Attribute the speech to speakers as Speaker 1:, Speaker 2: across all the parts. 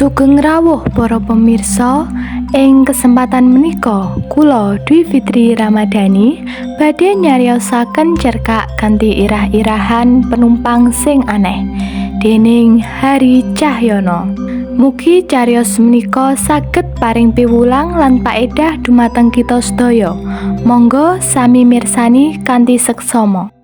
Speaker 1: Sugeng rawuh para pemirsa, ing kesempatan menika kula Dwi Fitri Ramadhani badhe nyariosaken cerkak kanthi irah-irahan penumpang sing aneh dening Hari Cahyono. Mugi cariyos menika saged paring piwulang lan paedah dumateng kita sedaya. Monggo sami mirsani kanthi seksama.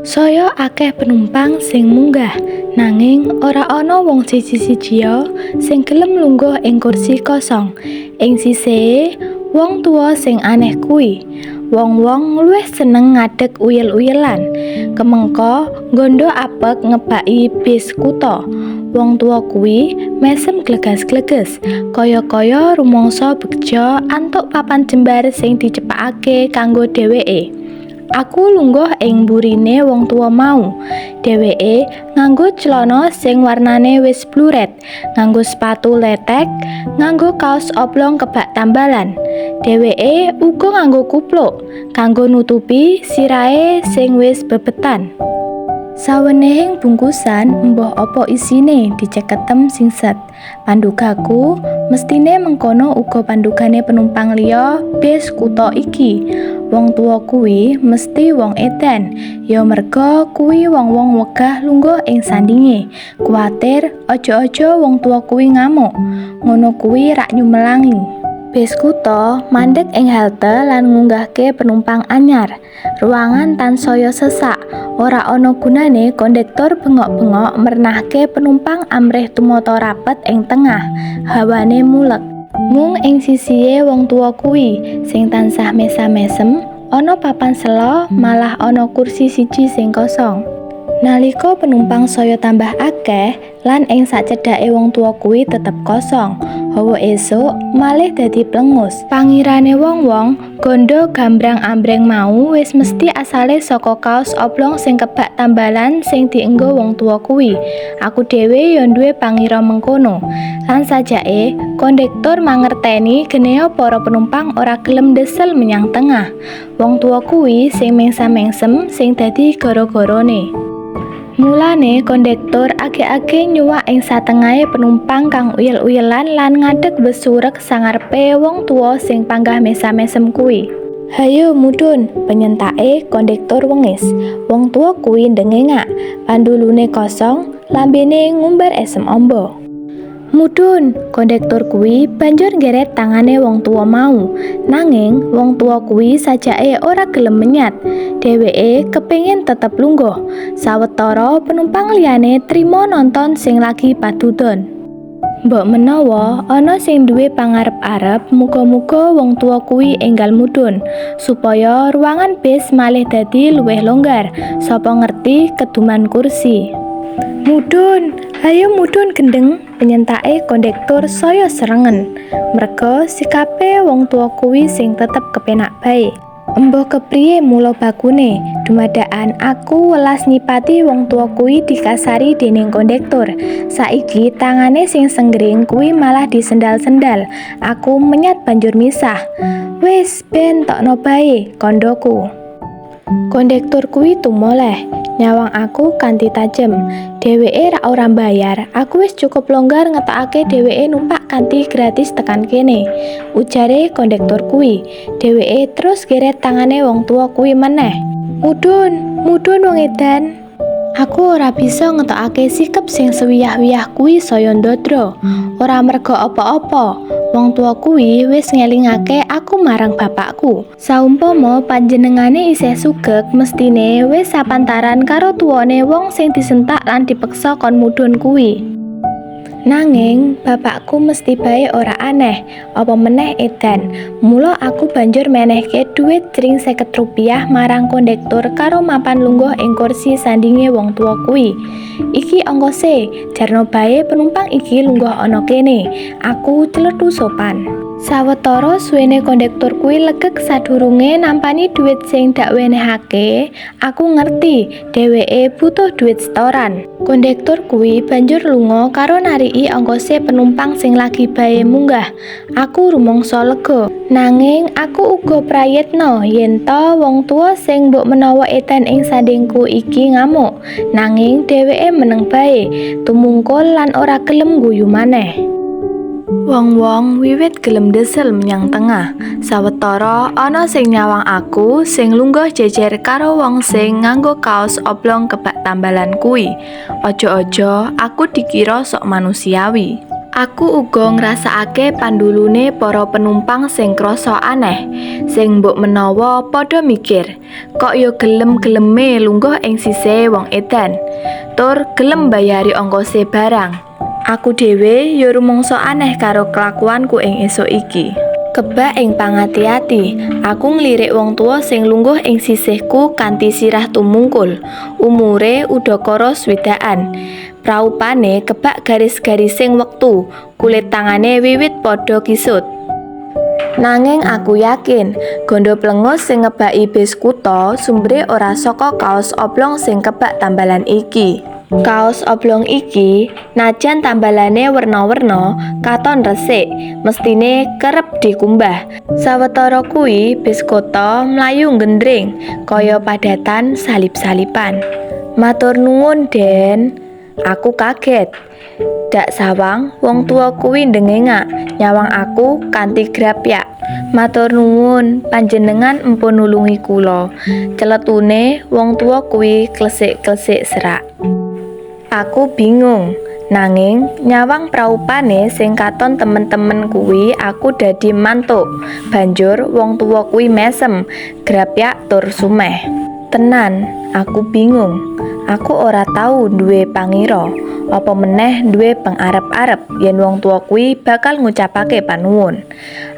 Speaker 1: Saya akeh penumpang sing munggah, nanging ora ana wong siji-sijia sing gelem lungguh ing kursi kosong. Ing sisih, wong tuwa sing aneh kuwi. Wong-wong luwih seneng ngadeg uyel-uyelan. Kemengko nggondo apek ngebaki bis kutha. Wong tuwa kuwi mesem glegas-gleges, kaya-kaya rumangsa beja antuk papan jembar sing dicepakake kanggo dheweke. Aku lungguh ing mburine wong tuwa mau. Dheweke nganggo celana sing warnane wis bluret, nganggo sepatu letek, nganggo kaos oblong kebak tambalan. Dheweke uga nganggo kupluk kanggo nutupi sirahe sing wis bebetan. Sawenehing bungkusan mbah apa isine diceketem singset. Pandugaku mestine mengkono uga pandugane penumpang liya bis kutha iki. Wong tuwa kuwi mesti wong edan, ya merga kuwi wong-wong wegah lungguh ing sandinge. Kuwatir aja-aja wong tuwa kuwi ngamuk. Ngono kuwi rak nyumelangi. Bis kutha mandheg ing halte lan ngunggahke penumpang anyar. Ruangan tansaya sesak, ora ana gunane kondektor bengok-bengok mernahke penumpang amrih tumata rapet ing tengah. Hawane mulek. Mung ing sisihe wong tuwa kuwi sing tansah mesam-mesem, ana papan sela malah ana kursi siji sing kosong. Nalika penumpang saya tambah akeh lan ing sacedhake wong tuwa kuwi tetep kosong, hawa esuk malih dadi plengus. Pangirane wong-wong gondo gambrang-ambreng mau wis mesti asale saka kaos oblong sing kebak tambalan sing dienggo wong tuwa kuwi. Aku dhewe ya duwe pangira mengkono. Lan sajake kondektor mangerteni genea para penumpang ora gelem desel menyang tengah. Wong tuwa kuwi sing mengsam-mengsem sing dadi gara-garane. Mulane kondektor age-age nyuwak ing satengahe penumpang kang uyel-uyelan lan ngadeg besurek sangarepe wong tuwa sing panggah mesam-mesem kuwi. "Hayo mudhun," penyentake kondektor wengis. Wong tuwa kuwi ndengengak, pandulune kosong, lambene ngumbar esem amba. "Mudhun," kondektor kuwi banjur nggeret tangane wong tuwa mau. Nanging wong tuwa kuwi sajake ora gelem menyat. Dheweke kepengin tetep lungguh. Sawetara penumpang liyane trima nonton sing lagi padudon. Mbok menawa ana sing duwe pangarep-arep, muga-muga wong tuwa kuwi enggal mudhun supaya ruangan bis malih dadi luwih longgar. Sapa ngerti keduman kursi. "Mudhun, ayo mudhun gendeng," penyentake kondektor saya serengen. Merga sikape wong tuwa kuwi sing tetep kepenak bae. Embuh kepriye mula bakune, dumadakan aku welas nyipati wong tuwa kuwi dikasari dening kondektor. Saiki tangane sing senggring kuwi malah disendal-sendal. Aku menyat banjur misah. "Wis ben tokno bae, kondoku." Kondektor kuwi tumoleh nyawang aku kanthi tajem. Dheweke rak ora mbayar, aku wis cukup longgar ngetokake dheweke numpak kanthi gratis tekan kene, ujare kondektor kuwi. Dheweke terus geret tangane wong tuwa kuwi meneh. "Mudhun, mudhun wong edan." Aku ora bisa ngetokake sikep sing sewiyah-wiyah kuwi saya ndodro. Ora merga apa-apa. Wong tuwa kuwi wis ngelingake aku marang bapakku. Saumpama panjenengane isih sugih, mestine wis sapantaran karo tuwane wong sing disentak lan dipeksa kon mudhun kuwi. Nanging bapakku mesti bae ora aneh, apa meneh edan. Mula aku banjur menehke dhuwit jring 50 rupiah marang kondektor karo mapan lungguh ing kursi sandinge wong tuwa kuwi. "Iki ongkose, jarno bae penumpang iki lungguh ana kene." Aku clethu sopan. Sawetara suwene kondektor kuwi legek sadurunge nampani dhuwit sing dak wenehake, aku ngerti dheweke butuh dhuwit setoran. Kondektor kuwi banjur lunga karo nariki ongkose penumpang sing lagi bae munggah. Aku rumangsa lega, nanging aku uga prayitna yen ta wong tuwa sing mbok menawa edan ing sandingku iki ngamuk. Nanging dheweke meneng bae, tumungkul lan ora gelem guyu maneh. Wong-wong wiwit gelem desel menyang tengah. Sawetara ana sing nyawang aku sing lungguh jejer karo wong sing nganggo kaos oblong kebak tambalan kuwi. Aja-aja aku dikira sok manusiawi. Aku uga ngrasakake pandulune para penumpang sing krasa aneh, sing mbok menawa padha mikir, kok yo gelem-geleme lungguh ing sisih wong edan, tur gelem bayari ongkose barang. Aku dhewe yo rumangsa aneh karo kelakuanku ing esuk iki. Kebak ing pangati-ati, aku nglirik wong tuwa sing lungguh ing sisihku kanthi sirah tumungkul. Umure udakara swidakan. Praupane kebak garis-garising wektu, kulit tangane wiwit padha kisut. Nanging aku yakin, gondo plengus sing ngebaki bis kutha sumbere ora saka kaos oblong sing kebak tambalan iki. Kaos oblong iki, najan tambalane werna-werna, katon resik, mestine kerep dikumbah. Sawetara kuwi bis kota mlayu gendring, kaya padatan salip-salipan. Matur nuwun, Den. Aku kaget. Dak sawang, wong tuwa kuwi ndengengak, nyawang aku kanthi grapyak. Matur nuwun, panjenengan empun nulungi kula. Celetune wong tuwa kuwi klesik-klesik serak. Aku bingung, nanging nyawang praupane sing katon temen-temen kuwi aku dadi mantuk. Banjur wong tuwa kuwi mesem, grapyak tur sumeh. Tenan, aku bingung. Aku ora tau duwe pangira, apa meneh duwe pengarep-arep yen wong tuwa kuwi bakal ngucapake panuwun.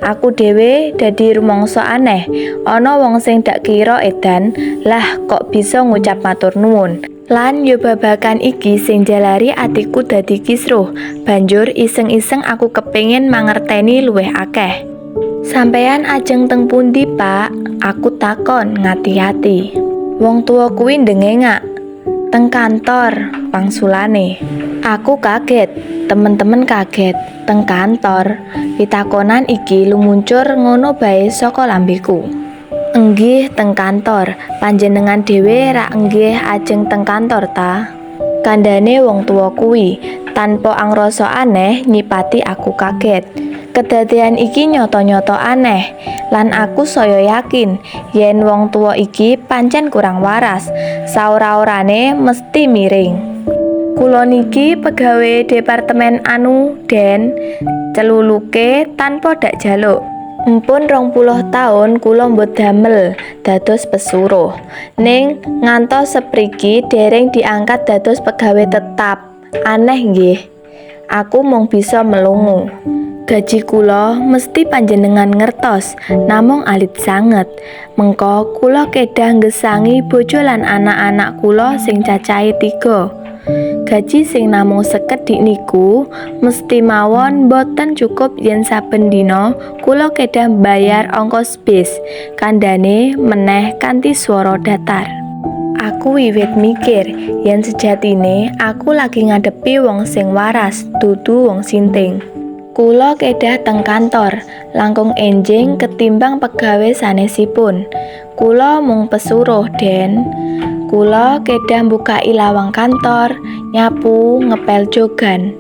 Speaker 1: Aku dhewe dadi rumangsa aneh, ana wong sing dak kira edan, lah kok bisa ngucap matur nuwun. Lan yo babagan iki sing jalari atiku dadi kisruh. Banjur iseng-iseng aku kepengin mangerteni luwih akeh. Sampeyan ajeng teng pundi, Pak? Aku takon ngati-ati. Wong tuwa kuwi ndengengak. Teng kantor, pangsulane. Aku kaget, temen-temen kaget. Teng kantor, pitakonan iki lumuncur ngono bae saka lambeku. Enggih teng kantor, panjenengan dhewe rak enggih ajeng teng kantor ta? Kandhane wong tuwa kuwi, tanpa angrasa aneh nyipati aku kaget. Kedadean iki nyata-nyata aneh, lan aku saya yakin yen wong tuwa iki pancen kurang waras, saora-orane mesti miring. Kula niki pegawe departemen Den, celuluke tanpa dak jaluk. Empun 20 taun kula mbot damel dados pesuruh, ning ngantos sepriki dereng diangkat dados pegawai tetap. Aneh nggih. Aku mung bisa melungu. Gaji kula mesti panjenengan ngertos, namung alit sanget. Mengko kula kedah nggesangi bojo lan anak-anak kula sing cacahe 3. Gaji sing namung sekedhik niku mesti mawon boten cukup yen saben dina kula kedah mbayar ongkos bis. Kandhane meneh kanthi swara datar. Aku wiwit mikir yen sejatine aku lagi ngadepi wong sing waras, dudu wong sinting. Kula kedah teng kantor, langkung enjing ketimbang pegawai sanesipun. Kula mung pesuruh, Den. Kula kedah mbukai lawang kantor, nyapu, ngepel jogan.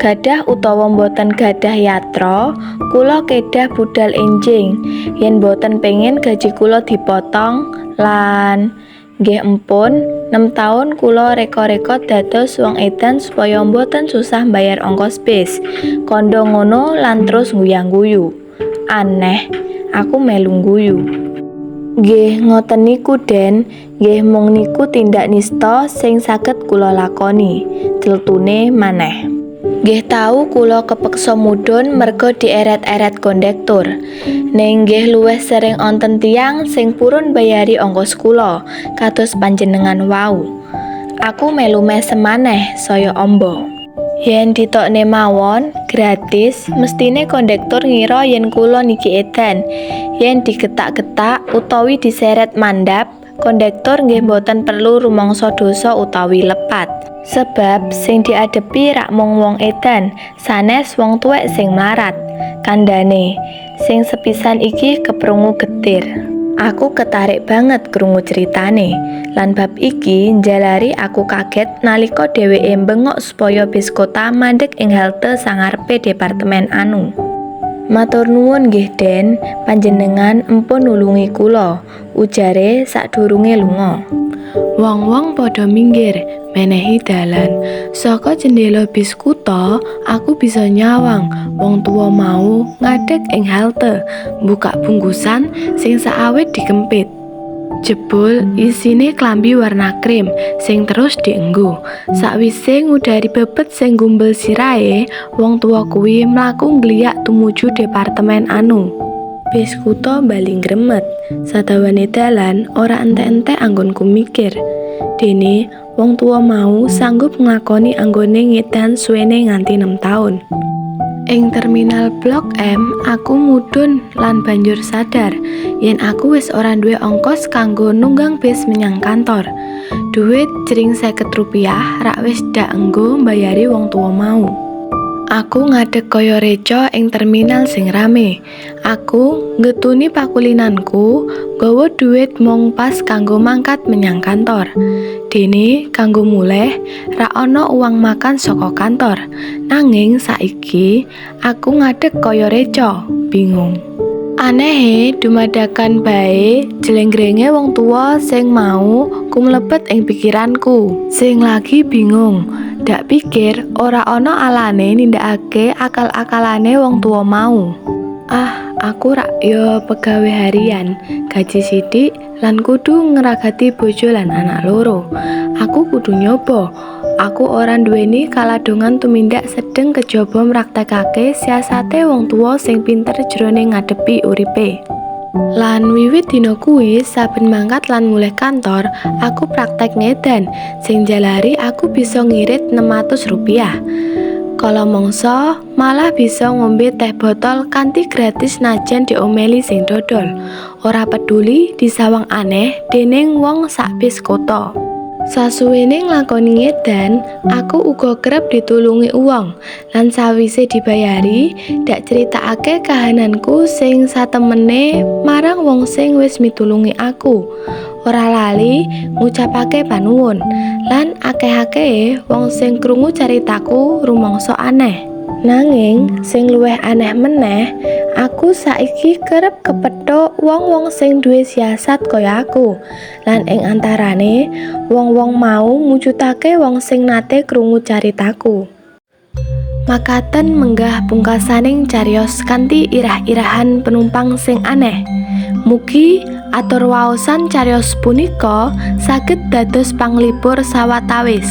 Speaker 1: Gadah utawa mboten gadah yatra, kula kedah budal enjing. Yen mboten pengin gaji kula dipotong, lan nggih empun, 6 taun kula reka-reka dados wong edan supaya mboten susah mbayar ongkos bis. Kandha ngono lan terus nguyang-guyu. Aneh, aku melu guyu. Nggih ngoten niku, Den. Nggih mung niku tindak nista sing saged kula lakoni. Tletune maneh. Nggih tau kula kepeksa mudhun merga dieret-eret kondektur. Ning nggih luwih sering onten tiyang sing purun bayari ongkos kula, kados panjenengan wau. Aku melu mesem maneh saya amba. Yen ditokne mawon gratis, mestine kondektur ngira yen kula niki edan. Yen digetak-getak utawi diseret mandap, kondektur nggih mboten perlu rumangsa dosa utawi lepat. Sebab sing diadepi rak mung wong edan, sanes wong tuwek sing mlarat. Kandhane, sing sepisan iki keprungu getir. Aku ketarik banget krungu ceritane. Lan bab iki njalari aku kaget nalika dheweke bengok supaya bis kota mandheg ing halte sangarepe Departemen Anu. Matur nuwun nggih Den, panjenengan empun nulungi kula, ujare sadurunge lunga. Wong-wong padha minggir, menehi dalan. Saka jendela bis kutha, aku bisa nyawang wong tuwa mau ngadeg ing halte, buka bungkusan sing saawit dikempit. Jebul isine klambi warna krim sing terus dienggo. Sakwise ngudari bebet sing gumbel sirahe, wong tuwa kuwi mlaku ngliyak tumuju Departemen Anu. Bis kutha bali ngremet. Sadawane dalan ora entek-entek anggonku mikir. Dene wong tuwa mau sanggup nglakoni anggone ngedan suwene nganti 6 taun. Ing terminal Blok M, aku mudhun lan banjur sadar yen aku wis ora duwe ongkos kanggo nunggang bis menyang kantor. Duit jering 50 rupiah rak wis dak enggo mbayari wong tuwa mau. Aku ngadeg kaya reca ing terminal sing rame. Aku ngetuni pakulinanku, nggawa duit mung pas kanggo mangkat menyang kantor. Dene kanggo muleh ra ana uang makan saka kantor. Nanging saiki aku ngadeg kaya reca, bingung. Anehe dumadakan bae jlenggrenge wong tuwa sing mau kumlebet ing pikiranku. Sing lagi bingung. Dak pikir ora ana alane nindakake akal-akalane wong tuwa mau. Aku rak yo pegawe harian, gaji sithik lan kudu ngeragati bojo lan anak loro. Aku kudu nyoba. Aku ora duweni kaladongan tumindak sedeng kejaba mraktekake siasate wong tuwa sing pinter jroning ngadepi uripe. Lan wiwit dina kuwi saben mangkat lan mulih kantor, aku praktek ngedan sing jalari aku bisa ngirit 600 rupiah. Kala mangsa malah bisa ngombe teh botol kanthi gratis najan diomeli sing dodol. Ora peduli disawang aneh dening wong sak bis kota. Sasuwene nglakoni ngedan, aku uga kerep ditulungi uwong. Lan sawise dibayari, dak critakake kahananku sing satemene marang wong sing wis mitulungi aku. Ora lali ngucapake panuwun. Lan akeh-akeh wong sing krungu caritaku rumangsa aneh. Nanging sing luwih aneh meneh, aku saiki kerep kepethuk wong-wong sing duwe siasat kaya aku. Lan ing antarane wong-wong mau mujudake wong sing nate krungu caritaku. Makaten menggah pungkasaning cariyos kanthi irah-irahan penumpang sing aneh. Mugi atur waosan cariyos punika saged dados panglipur sawatawis.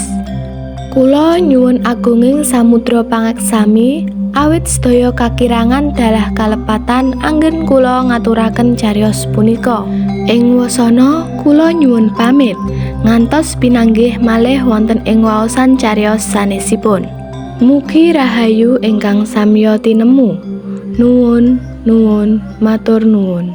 Speaker 1: Kula nyuwun agunging samudra pangeksami awit sedaya kakirangan dalah kalepatan anggen kula ngaturaken cariyos punika. Ing wasana kula nyuwun pamit ngantos pinanggih malih wonten ing waosan cariyos sanesipun. Mugi rahayu ingkang samya tinemu. Nuwun, matur nuwun.